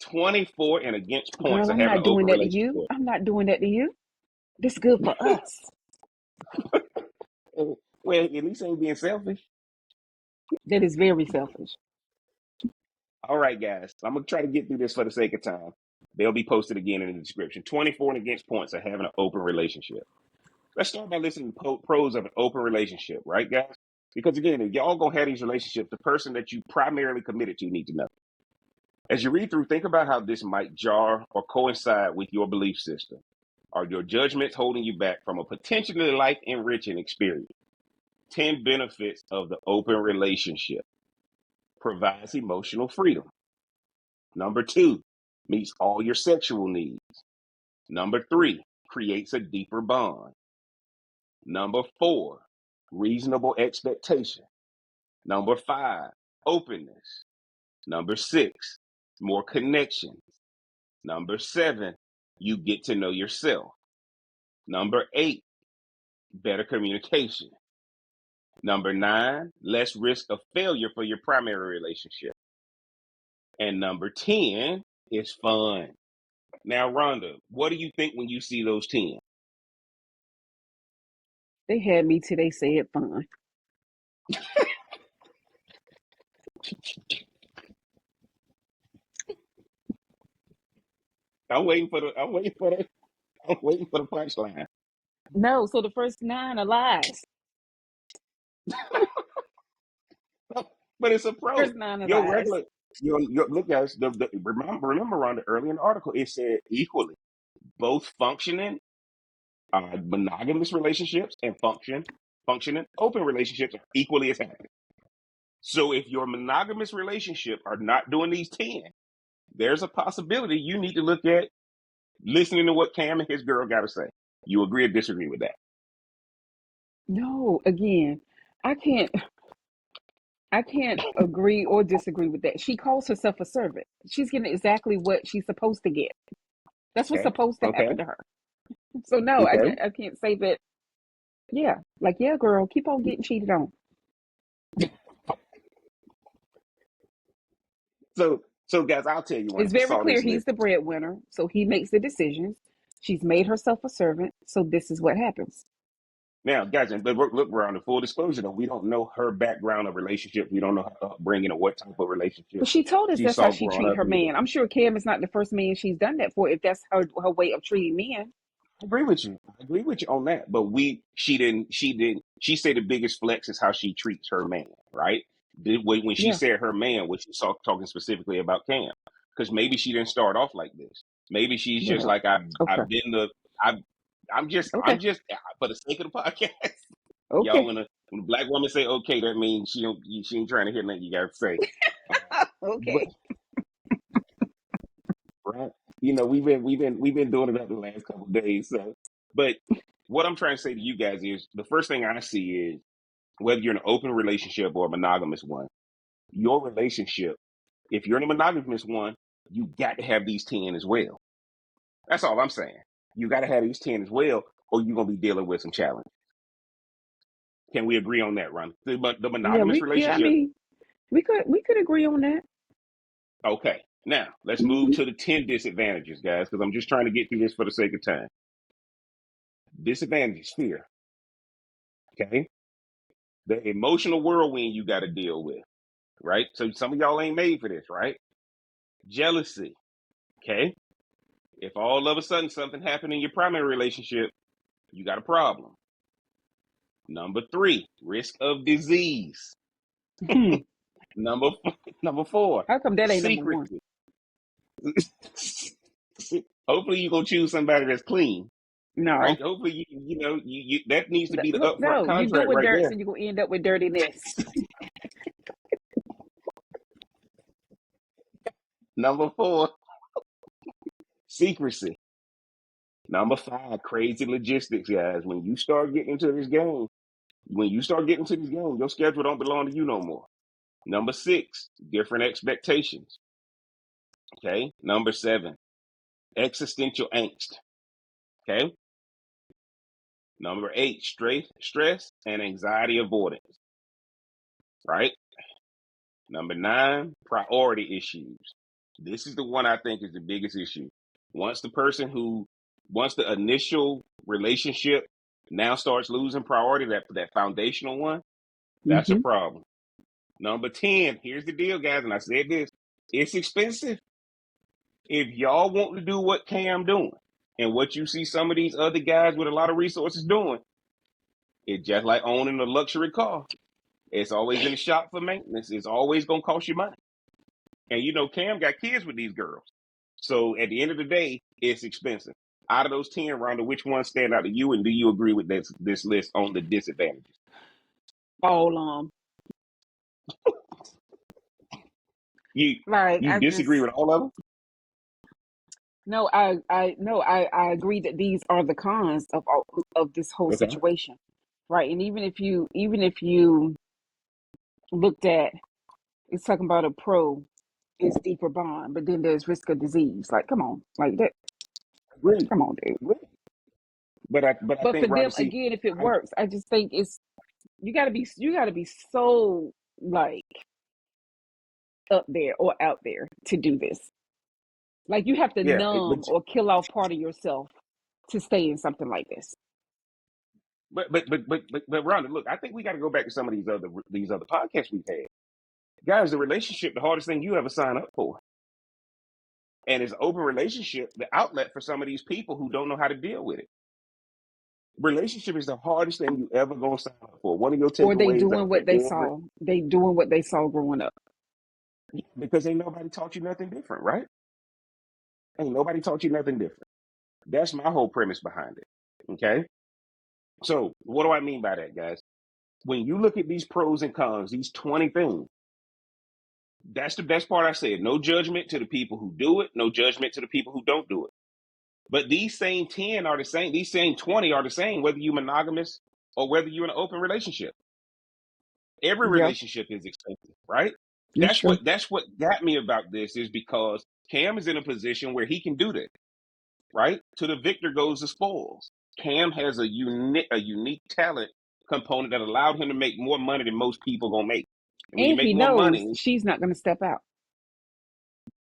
24 and against points Girl, of I'm having an not doing open that to you. relationship. I'm not doing that to you. This is good for us. Well, at least ain't being selfish. That is very selfish. All right, guys. I'm gonna try to get through this for the sake of time. They'll be posted again in the description. 24 and against points of having an open relationship. Let's start by listening to pros of an open relationship, right, guys? Because again, if y'all gonna have these relationships, the person that you primarily committed to need to know. As you read through, think about how this might jar or coincide with your belief system. Are your judgments holding you back from a potentially life enriching experience? 10 benefits of the open relationship: provides emotional freedom. Number two, meets all your sexual needs. Number three, creates a deeper bond. Number 4, reasonable expectation. Number 5, openness. Number 6, more connections. Number 7, you get to know yourself. Number 8, better communication. Number 9, less risk of failure for your primary relationship. And number 10 is fun. Now, Rhonda, what do you think when you see those 10? They had me till they said fun. I'm waiting for the I'm waiting for the I'm waiting for the punchline. No, so the first 9 are lies. But it's a pro. First 9 are Your lies. regular your look guys, remember Rhonda, early in the article it said equally both functioning monogamous relationships and functioning open relationships are equally as happy. So if your monogamous relationship are not doing these 10, there's a possibility you need to look at listening to what Cam and his girl got to say. You agree or disagree with that? No, again, I can't I can't agree or disagree with that. She calls herself a servant. She's getting exactly what she's supposed to get. That's what's Okay. supposed to Okay. happen to her. So no, Okay. I can't say that. Yeah, like yeah, girl, keep on getting cheated on. So guys, I'll tell you when It's I very saw clear this he's list. the breadwinner, so he makes the decisions. She's made herself a servant, so this is what happens. Now, guys, but look, we're on the full disclosure though. We don't know her background of relationship. We don't know her upbringing or what type of relationship But she told us she that's how saw she growing treat up her either. man. I'm sure Cam is not the first man she's done that for. If that's her way of treating men. I agree with you. I agree with you on that. But she said the biggest flex is how she treats her man, right? When she Yeah, said her man, was she talking specifically about Cam? Because maybe she didn't start off like this. Maybe she's just yeah. like Okay, I've been the I've I'm okay, just for the sake of the podcast. Y'all, okay, when a black woman say okay, that means she ain't trying to hear nothing you gotta say. But okay. right, we've been doing it up the last couple of days. So, but what I'm trying to say to you guys is the first thing I see is whether you're in an open relationship or a monogamous one, your relationship. If you're in a monogamous one, you got to have these 10 as well. That's all I'm saying. You got to have these 10 as well, or you're gonna be dealing with some challenge. Can we agree on that, Ron? The Yeah, monogamous I relationship. mean, we could agree on that. Okay. Now let's move Hmm. to the 10 disadvantages, guys, because I'm just trying to get through this for the sake of time. Disadvantages: fear. Okay. The emotional whirlwind you got to deal with, right? So some of y'all ain't made for this, right? Jealousy. Okay. If all of a sudden something happened in your primary relationship, you got a problem. Number 3, risk of disease. Number number 4, How come that ain't number one? secrecy. Hopefully you're gonna choose somebody that's clean, right? No. Hopefully you that needs to be the Look, upfront no, you good contract with right dirt, there. so you're gonna end up with dirtiness. Number 4, secrecy. Number 5, crazy logistics, guys. When you start getting into this game, your schedule don't belong to you no more. Number 6, different expectations. Okay. Number 7, existential angst. Okay. Number 8, stress and anxiety avoidance. Right. Number 9, priority issues. This is the one I think is the biggest issue. Once the person who, once the initial relationship now starts losing priority, that foundational one, that's a Hmm. problem. Number 10, here's the deal, guys, and I said this, it's expensive. If y'all want to do what Cam doing and what you see some of these other guys with a lot of resources doing, it's just like owning a luxury car. It's always in the shop for maintenance. It's always gonna cost you money. And Cam got kids with these girls. So at the end of the day, it's expensive. Out of those 10, Rhonda, which ones stand out to you, and do you agree with this list on the disadvantages? All You like you I just disagree with all of them? no, I no, I agree that these are the cons of this whole Okay. situation. right? And even if you looked at, it's talking about a pro is deeper bond, but then there's risk of disease. Like, come on, like that. Agreed. Come on, dude. Agreed. But I But for think, Rhonda, them, see, again, if it I, works, I just think it's you gotta be so like up there or out there to do this. Like you have to yeah, numb or kill off part of yourself to stay in something like this. but Rhonda, look, I think we got to go back to some of these other podcasts we've had. Guys, the relationship, the hardest thing you ever sign up for, and is open relationship the outlet for some of these people who don't know how to deal with it. Relationship is the hardest thing you ever gonna sign up for. One of your Or they takeaways doing out there, what they saw. They doing what they saw growing up. because ain't nobody taught you nothing different, right? Ain't nobody taught you nothing different. That's my whole premise behind it. Okay. So what do I mean by that, guys? When you look at these pros and cons, these 20 things, that's the best part I said. No judgment to the people who do it, no judgment to the people who don't do it. But these same 10 are the same, these same 20 are the same, whether you're monogamous or whether you're in an open relationship. Every Yeah, relationship is expensive, right? that's true. That's what got me about this is because Cam is in a position where he can do that, right? To the victor goes the spoils. Cam has a unique talent component that allowed him to make more money than most people gonna make. And when you And he make more knows money, she's not going to step out.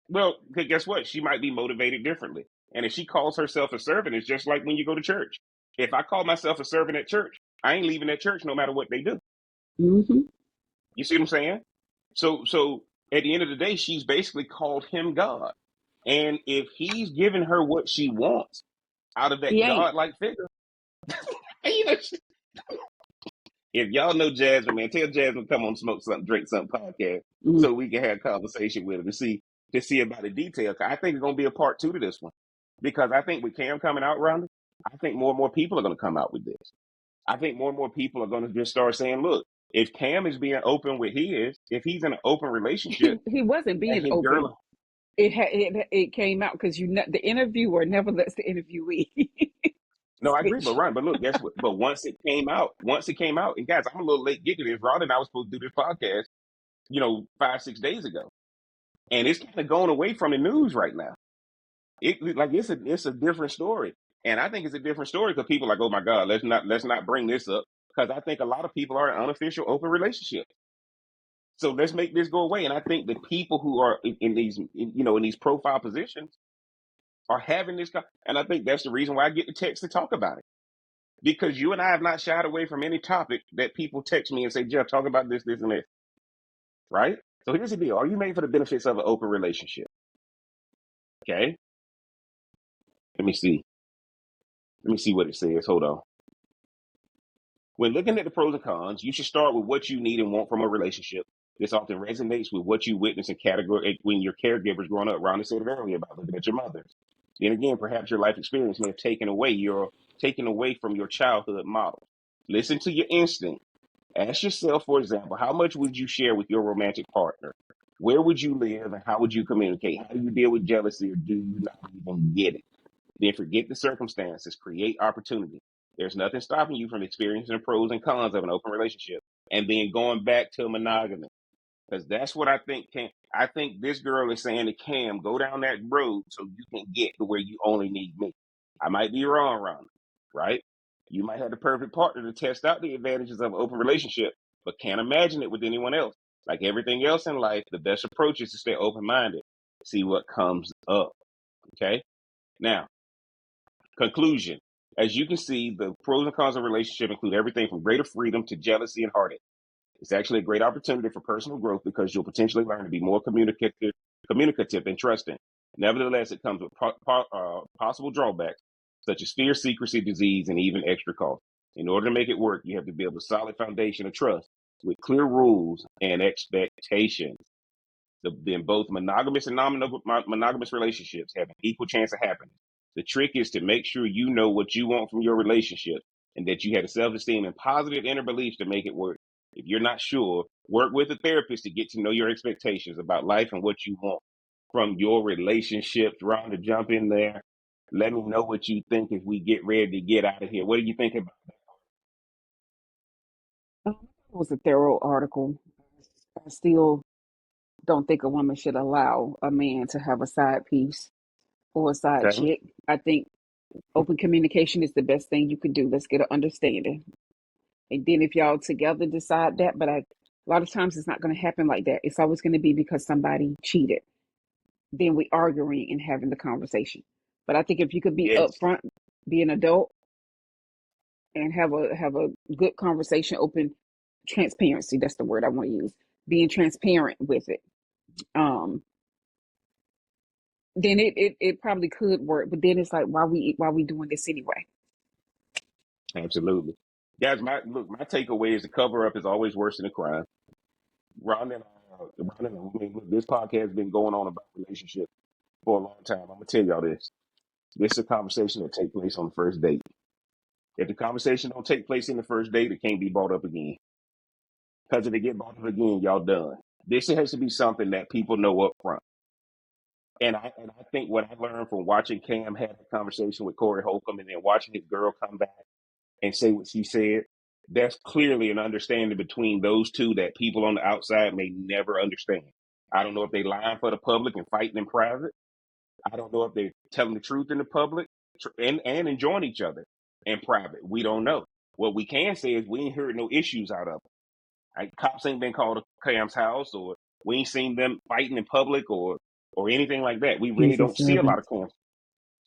well, guess what? She might be motivated differently. And if she calls herself a servant, it's just like when you go to church. If I call myself a servant at church, I ain't leaving that church no matter what they do. Hmm. You see what I'm saying? So at the end of the day, she's basically called him God. And if he's giving her what she wants out of He that ain't. God-like figure, you know, if y'all know Jasmine, man, tell Jasmine come on, smoke something, drink something podcast, Mm. so we can have a conversation with her to see about the detail. I think it's gonna be a part two to this one because I think with Cam coming out, Rhonda, I think more and more people are gonna come out with this. I think more and more people are gonna just start saying, look, if Cam is being open with his, if he's in an open relationship, He wasn't and being his open. girl, It came out because the interviewer never lets the interviewee no, I agree, but switch. Ryan, but look, guess what? But once it came out, and guys, I'm a little late getting to this. Rhonda and I was supposed to do this podcast, 5-6 days ago. And it's kind of going away from the news right now. It's a different story, and I think it's a different story because people are like, oh my God, let's not bring this up because I think a lot of people are in unofficial open relationships. So let's make this go away. And I think the people who are in these profile positions are having this, and I think that's the reason why I get the text to talk about it because you and I have not shied away from any topic that people text me and say, Jeff, talk about this, this, and this, right? So here's the deal: are you made for the benefits of an open relationship? Okay, let me see. Let me see what it says. Hold on. When looking at the pros and cons, you should start with what you need and want from a relationship. This often resonates with what you witness in category when your caregivers growing up. Rhonda said it earlier about looking at your mothers. Then again, perhaps your life experience may have taken away from your childhood model. Listen to your instinct. Ask yourself, for example, how much would you share with your romantic partner? Where would you live and how would you communicate? How do you deal with jealousy or do you not even get it? Then forget the circumstances, create opportunity. There's nothing stopping you from experiencing the pros and cons of an open relationship and then going back to monogamy. Because that's what I think can I think this girl is saying to Cam, go down that road so you can get to where you only need me. I might be wrong, Ron, right? You might have the perfect partner to test out the advantages of an open relationship, but can't imagine it with anyone else. Like everything else in life, the best approach is to stay open minded, see what comes up. Okay. Now, conclusion. As you can see, the pros and cons of a relationship include everything from greater freedom to jealousy and heartache. It's actually a great opportunity for personal growth because you'll potentially learn to be more communicative and trusting. Nevertheless, it comes with possible drawbacks such as fear, secrecy, disease, and even extra cost. In order to make it work, you have to build a solid foundation of trust with clear rules and expectations. Then both monogamous and non-monogamous relationships have an equal chance of happening. The trick is to make sure you know what you want from your relationship and that you have the self-esteem and positive inner beliefs to make it work. If you're not sure, work with a therapist to get to know your expectations about life and what you want from your relationships. Ron, to jump in there. Let me know what you think as we get ready to get out of here. What do you think about It was a thorough article. I still don't think a woman should allow a man to have a side piece or a side Okay. chick. I think open communication is the best thing you can do. Let's get an understanding. And then if y'all together decide that, but a lot of times it's not going to happen like that. It's always going to be because somebody cheated. Then we arguing and having the conversation. But I think if you could be Yes, upfront, be an adult, and have a good conversation, open transparency. That's the word I want to use. Being transparent with it. Um, then it probably could work. But then it's like, why we doing this anyway? absolutely. Guys, my takeaway is the cover up is always worse than the crime. I mean, look, this podcast has been going on about relationships for a long time. I'm gonna tell y'all this. This is a conversation that takes place on the first date. If the conversation don't take place in the first date, it can't be brought up again. Because if it get brought up again, y'all done. This has to be something that people know up front. And I think what I learned from watching Cam have a conversation with Corey Holcomb and then watching his girl come back and say what she said, that's clearly an understanding between those two that people on the outside may never understand. I don't know if they lying for the public and fighting in private. I don't know if they're telling the truth in the public and enjoying each other in private. We don't know. What we can say is we ain't heard no issues out of it. Like, cops ain't been called to Cam's house, or we ain't seen them fighting in public or anything like that. We really He's a don't see a lot of servant. Cam.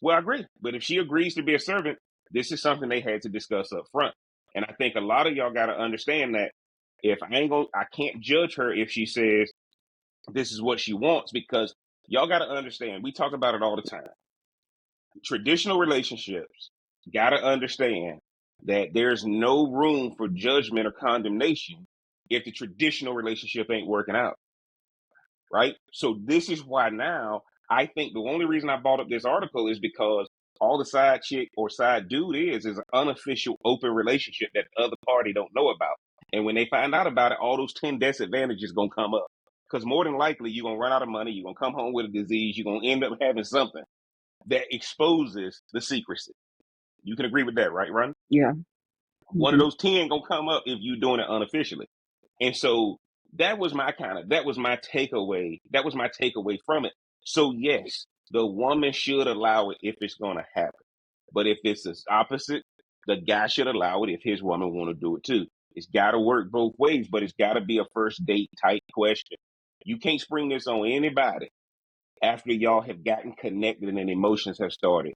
Well, I agree. But if she agrees to be a servant, this is something they had to discuss up front. And I think a lot of y'all got to understand that if I can't judge her if she says this is what she wants, because y'all got to understand, we talk about it all the time. Traditional relationships got to understand that there's no room for judgment or condemnation if the traditional relationship ain't working out, right? So this is why now I think the only reason I brought up this article is because all the side chick or side dude is an unofficial open relationship that the other party don't know about. And when they find out about it, all those 10 disadvantages gonna come up. Because more than likely you're gonna run out of money, you're gonna come home with a disease, you're gonna end up having something that exposes the secrecy. You can agree with that, right, Ron? Yeah. One of Hmm. those 10 gonna come up if you're doing it unofficially. And so that was my takeaway. That was my takeaway from it. So yes, the woman should allow it if it's gonna happen. But if it's the opposite, the guy should allow it if his woman want to do it too. It's gotta work both ways, but it's gotta be a first date type question. You can't spring this on anybody after y'all have gotten connected and emotions have started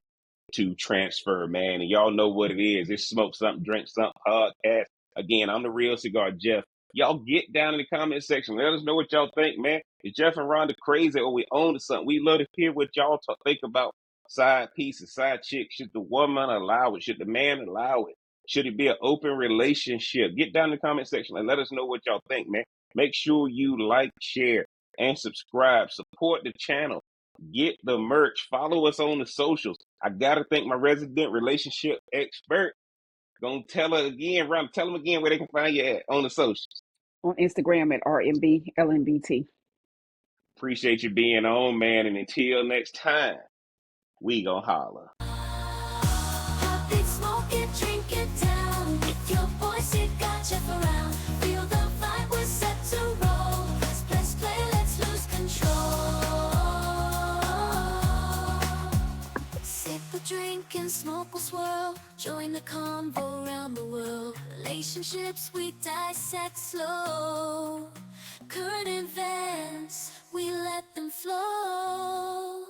to transfer, man. And y'all know what it is. It's Smoke Something, Drink Something podcast. Again, I'm the real cigar Jeff. Y'all get down in the comment section. Let us know what y'all think, man. Is Jeff and Rhonda crazy or we own to something? We love to hear what y'all think about side pieces, side chicks. Should the woman allow it? Should the man allow it? Should it be an open relationship? Get down in the comment section and let us know what y'all think, man. Make sure you like, share, and subscribe. Support the channel. Get the merch. Follow us on the socials. I gotta thank my resident relationship expert. Gonna tell her again, Ron. Tell them again where they can find you at on the socials. On Instagram at RMBLNBT. Appreciate you being on, man. And until next time, we gonna holler. Hot big smoke it, drink it down. If your voice it got Jeff around. Feel the vibe, we're set to roll. Press play, let's lose control. Sip a drink and smoke will swirl. Join the convo around the world. Relationships we dissect slow. Current events, we let them flow.